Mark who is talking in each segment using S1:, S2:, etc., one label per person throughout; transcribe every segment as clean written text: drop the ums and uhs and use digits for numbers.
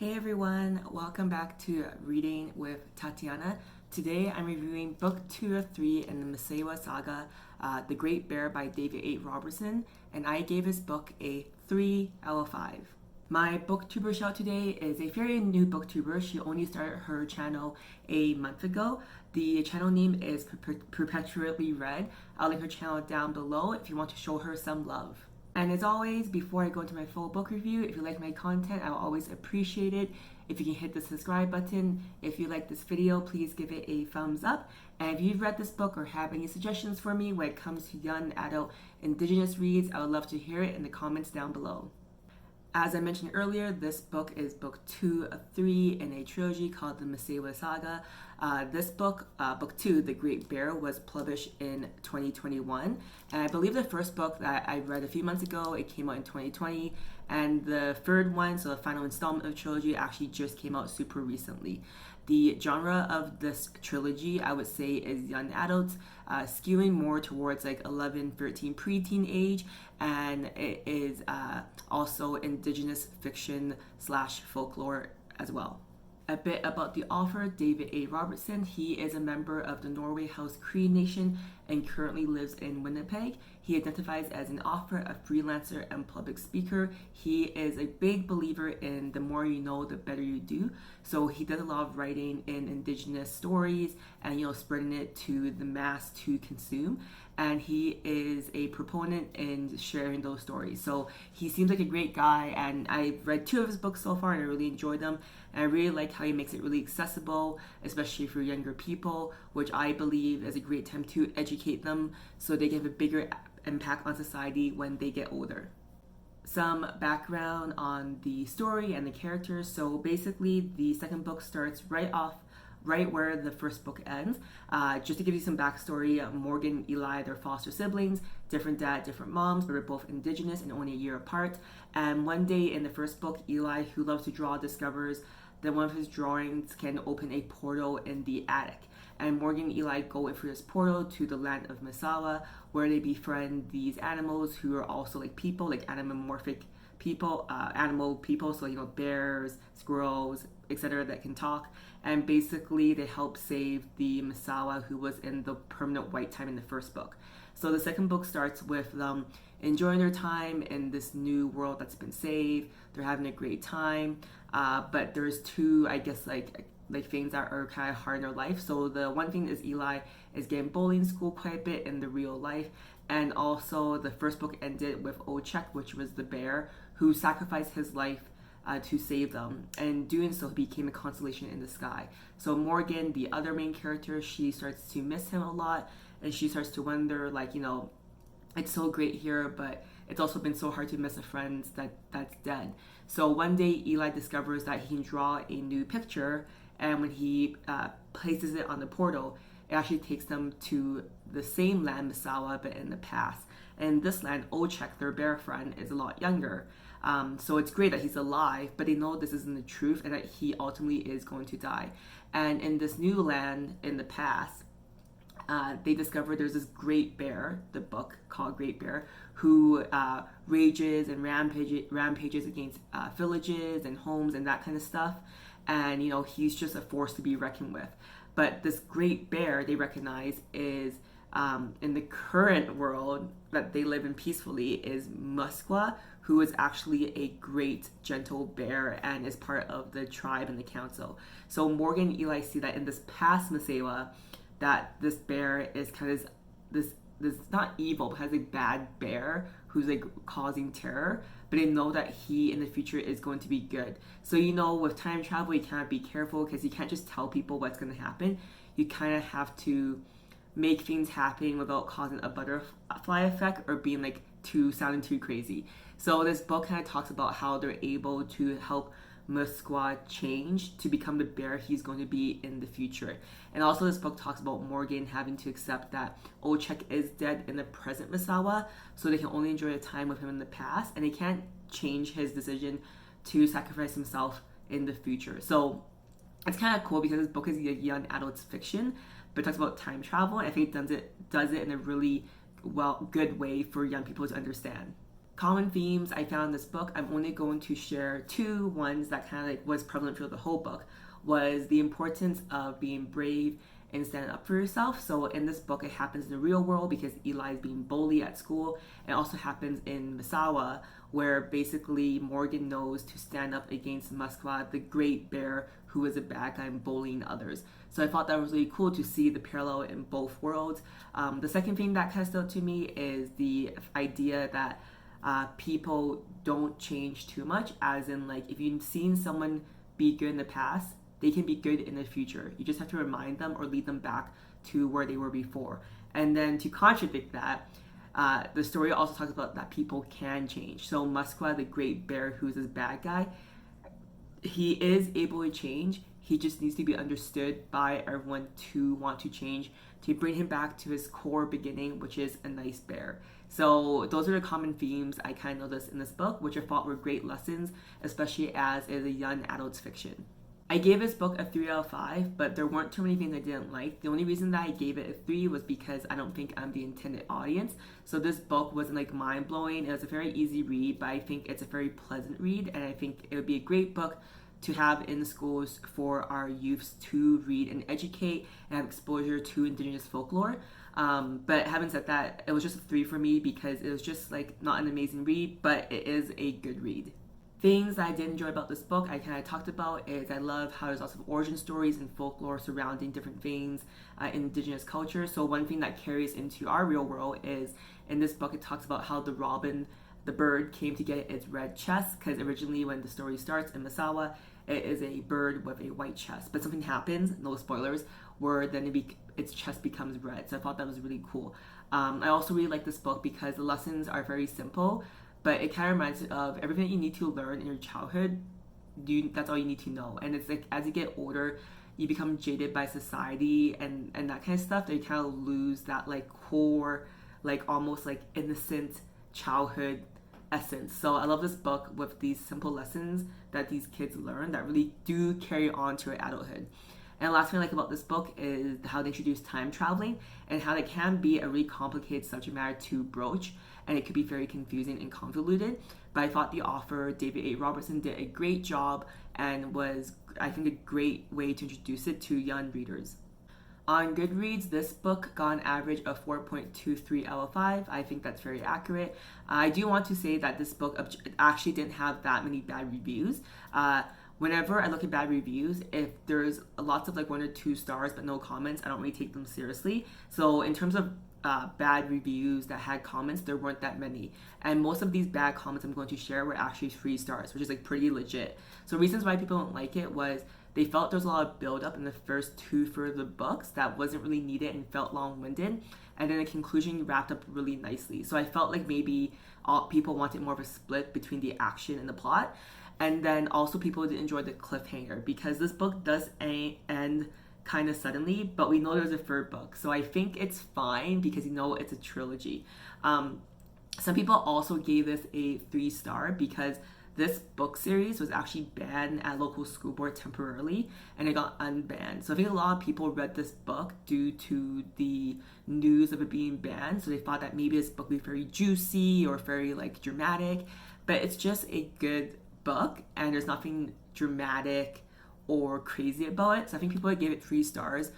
S1: Hey everyone, welcome back to Reading with Tatiana. Today I'm reviewing book 2 of 3 in the Misewa Saga, The Great Bear by David A. Robertson, and I gave his book a 3 out of 5. My Booktuber Shoutout today is a very new Booktuber. She only started her channel a month ago. The channel name is Perpetually Read. I'll link her channel down below if you want to show her some love. And as always, before I go into my full book review, if you like my content, I will always appreciate it if you can hit the subscribe button. If you like this video, please give it a thumbs up. And if you've read this book or have any suggestions for me when it comes to young adult indigenous reads, I would love to hear it in the comments down below. As I mentioned earlier, this book is book 2 of 3 in a trilogy called the Misewa Saga. This book, book 2, The Great Bear, was published in 2021. And I believe the first book that I read a few months ago, it came out in 2020. And the third one, so the final installment of the trilogy, actually just came out super recently. The genre of this trilogy, I would say, is young adults, skewing more towards like 11, 13 preteen age, and it is also indigenous fiction / folklore as well. A bit about the author, David A. Robertson. He is a member of the Norway House Cree Nation and currently lives in Winnipeg. He identifies as an author, a freelancer, and public speaker. He is a big believer in the more you know, the better you do. So he does a lot of writing in indigenous stories and, spreading it to the mass to consume. And he is a proponent in sharing those stories. So he seems like a great guy, and I've read 2 of his books so far and I really enjoyed them. And I really like how he makes it really accessible, especially for younger people, which I believe is a great time to educate them so they can have a bigger impact on society when they get older. Some background on the story and the characters. So basically, the second book starts right where the first book ends. Just to give you some backstory, Morgan and Eli, they're foster siblings, different dad, different moms, but they're both indigenous and only a year apart. And one day in the first book, Eli, who loves to draw, discovers that one of his drawings can open a portal in the attic. And Morgan and Eli go in through this portal to the land of Misewa, where they befriend these animals who are also like people, like animomorphic people, animal people, so bears, squirrels, etc. that can talk. And basically they help save the Misewa who was in the permanent white time in the first book. So the second book starts with them enjoying their time in this new world that's been saved. They're having a great time, but there's 2, I guess, like things that are kind of hard in their life. So the one thing is Eli is getting bullied in school quite a bit in the real life. And also the first book ended with Ochek, which was the bear who sacrificed his life to save them, and doing so he became a constellation in the sky. So Morgan, the other main character, she starts to miss him a lot, and she starts to wonder, it's so great here, but it's also been so hard to miss a friend that's dead. So one day Eli discovers that he can draw a new picture, and when he places it on the portal, it actually takes them to the same land, Misewa, but in the past. And this land, Ochek, their bear friend, is a lot younger. So it's great that he's alive, but they know this isn't the truth and that he ultimately is going to die. And in this new land in the past, they discover there's this great bear, the book called Great Bear, who rages and rampages against villages and homes and that kind of stuff. And, he's just a force to be reckoned with. But this great bear they recognize is, in the current world that they live in peacefully, is Misewa, who is actually a great gentle bear and is part of the tribe and the council. So Morgan and Eli see that in this past Misewa, that this bear is kind of this not evil, but has a bad bear who's like causing terror, but they know that he in the future is going to be good. So with time travel, you kind of be careful because you can't just tell people what's going to happen. You kind of have to make things happen without causing a butterfly effect or being sounding too crazy. So this book kind of talks about how they're able to help Misewa change to become the bear he's going to be in the future. And also this book talks about Morgan having to accept that Ochek is dead in the present Misewa, so they can only enjoy the time with him in the past, and they can't change his decision to sacrifice himself in the future. So it's kind of cool because this book is a young adult's fiction, but it talks about time travel, and I think it does it in a really good way for young people to understand. Common themes I found in this book, I'm only going to share two. Ones that kind of like was prevalent throughout the whole book was the importance of being brave and standing up for yourself. So in this book, it happens in the real world because Eli is being bullied at school. It also happens in Misewa, where basically Morgan knows to stand up against Misewa, the great bear who is a bad guy and bullying others. So I thought that was really cool to see the parallel in both worlds. The second thing that kind of stood out to me is the idea that people don't change too much, as in like if you've seen someone be good in the past, they can be good in the future. You just have to remind them or lead them back to where they were before. And then to contradict that, the story also talks about that people can change. So Misewa, the great bear who's this bad guy, he is able to change. He just needs to be understood by everyone to want to change, to bring him back to his core beginning, which is a nice bear. So those are the common themes I kind of noticed in this book, which I thought were great lessons, especially as it is a young adult's fiction. I gave this book a 3 out of 5, but there weren't too many things I didn't like. The only reason that I gave it a 3 was because I don't think I'm the intended audience. So this book wasn't like mind-blowing. It was a very easy read, but I think it's a very pleasant read, and I think it would be a great book to have in the schools for our youths to read and educate and have exposure to Indigenous folklore. But having said that, it was just a 3 for me because it was just like not an amazing read, but it is a good read. Things that I did enjoy about this book, I kind of talked about, is I love how there's lots of origin stories and folklore surrounding different things in Indigenous culture. So one thing that carries into our real world is in this book, it talks about how the robin, the bird, came to get its red chest, because originally when the story starts in Misewa, it is a bird with a white chest. But something happens, no spoilers, where then its chest becomes red. So I thought that was really cool. I also really like this book because the lessons are very simple, but it kind of reminds me of everything that you need to learn in your childhood. That's all you need to know. And it's like as you get older, you become jaded by society and that kind of stuff. That you kind of lose that like core, like almost like innocent childhood essence. So I love this book with these simple lessons that these kids learn that really do carry on to adulthood. And the last thing I like about this book is how they introduce time traveling and how it can be a really complicated subject matter to broach, and it could be very confusing and convoluted. But I thought the author, David A. Robertson, did a great job and was, I think, a great way to introduce it to young readers. On Goodreads, this book got an average of 4.23 out of 5. I think that's very accurate. I do want to say that this book actually didn't have that many bad reviews. Whenever I look at bad reviews, if there's lots of like 1 or 2 stars but no comments, I don't really take them seriously. So in terms of bad reviews that had comments, there weren't that many. And most of these bad comments I'm going to share were actually 3 stars, which is like pretty legit. So reasons why people don't like it was they felt there's a lot of build up in the first 2/3 of the books that wasn't really needed and felt long-winded. And then the conclusion wrapped up really nicely. So I felt like maybe people wanted more of a split between the action and the plot. And then also people did enjoy the cliffhanger because this book does end kind of suddenly, but we know there's a 3rd book. So I think it's fine because it's a trilogy. Some people also gave this a 3-star because this book series was actually banned at local school board temporarily and it got unbanned. So I think a lot of people read this book due to the news of it being banned. So they thought that maybe this book would be very juicy or very like dramatic, but it's just a good book and there's nothing dramatic or crazy about it. So I think people that gave it 3 stars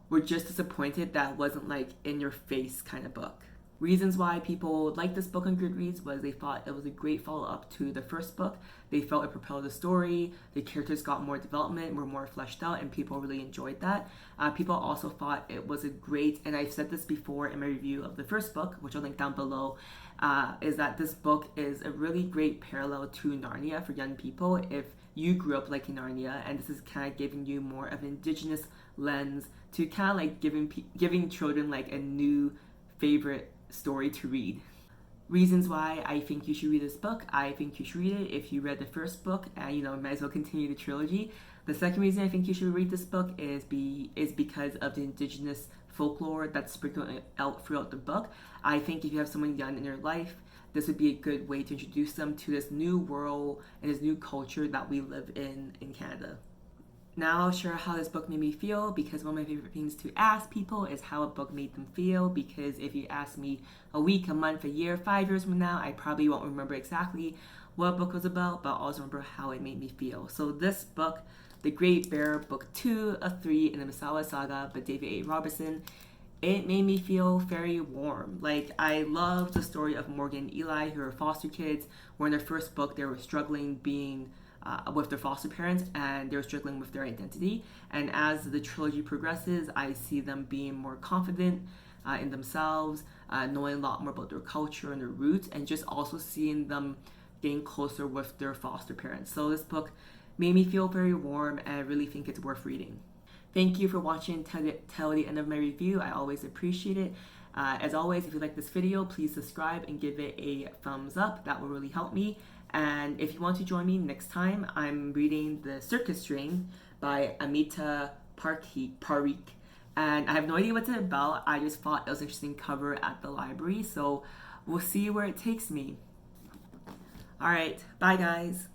S1: were just disappointed that it wasn't like in your face kind of book. Reasons why people liked this book on Goodreads was they thought it was a great follow-up to the first book. They felt it propelled the story, the characters got more development, were more fleshed out, and people really enjoyed that. People also thought it was a great, and I've said this before in my review of the first book, which I'll link down below, is that this book is a really great parallel to Narnia for young people if you grew up liking Narnia, and this is kind of giving you more of an Indigenous lens to kind of like giving children like a new favorite story to read. Reasons why I think you should read this book. I think you should read it if you read the first book and might as well continue the trilogy. The second reason I think you should read this book is because of the Indigenous folklore that's sprinkled out throughout the book. I think if you have someone young in your life, this would be a good way to introduce them to this new world and this new culture that we live in Canada. Now I'll share how this book made me feel, because one of my favorite things to ask people is how a book made them feel, because if you ask me a week, a month, a year, 5 years from now, I probably won't remember exactly what a book was about, but I'll also remember how it made me feel. So this book, The Great Bear, Book 2 of 3 in the Misewa Saga by David A. Robertson, it made me feel very warm. Like, I love the story of Morgan and Eli, who are foster kids, where in their first book they were struggling being with their foster parents, and they were struggling with their identity. And as the trilogy progresses, I see them being more confident in themselves, knowing a lot more about their culture and their roots, and just also seeing them getting closer with their foster parents. So this book made me feel very warm, and I really think it's worth reading. Thank you for watching till the end of my review. I always appreciate it. As always, if you like this video, please subscribe and give it a thumbs up. That will really help me. And if you want to join me next time, I'm reading The Circus String by Amita Parikh. And I have no idea what it's about. I just thought it was an interesting cover at the library. So we'll see where it takes me. Alright, bye guys.